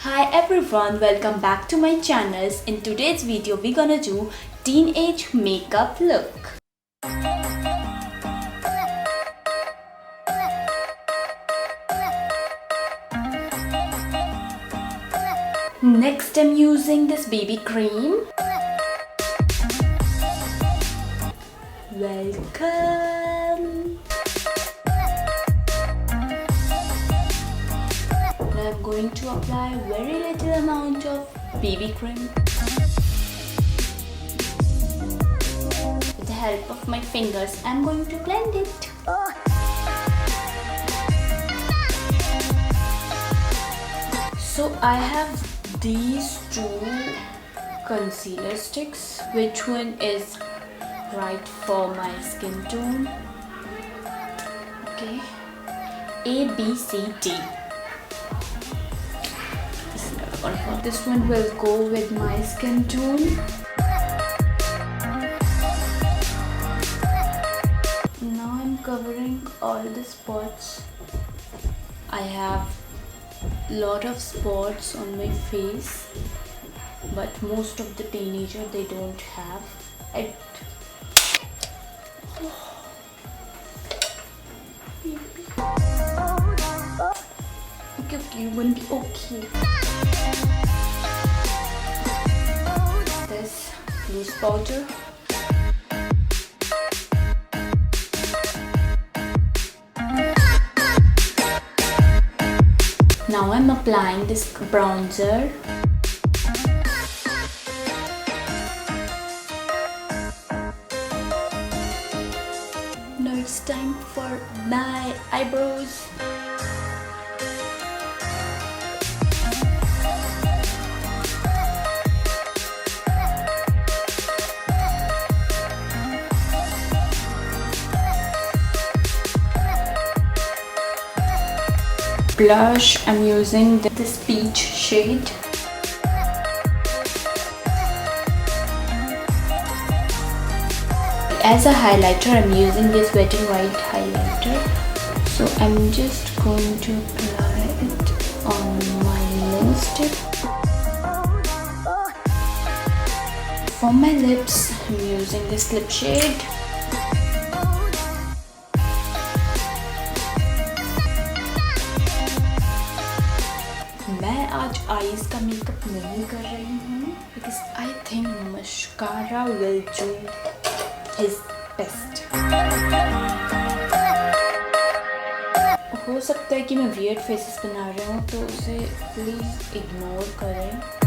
Hi everyone, welcome back to my channels. In today's video we're gonna do teenage makeup look. Next I'm using this BB cream. Welcome. I'm going to apply very little amount of BB cream. With the help of my fingers, I'm going to blend it. So I have these two concealer sticks. Which one is right for my skin tone? Okay. A, B, C, D. This one will go with my skin tone. Now I'm covering all the spots. I have lot of spots on my face, but most of the teenagers they don't have it. Okay, you will be okay. This loose powder. Now I'm applying this bronzer. Now it's time for my eyebrows. Blush, I'm using this peach shade. As a highlighter, I'm using this Wet n White highlighter. So I'm just going to apply it on my nose tip. For my lips, I'm using this lip shade. मैं आज eyes का makeup नहीं कर रही हूँ because I think mascara will do his best. हो सकता है कि मैं weird faces बना रही हूँ तो उसे प्लीज़ इग्नोर करें.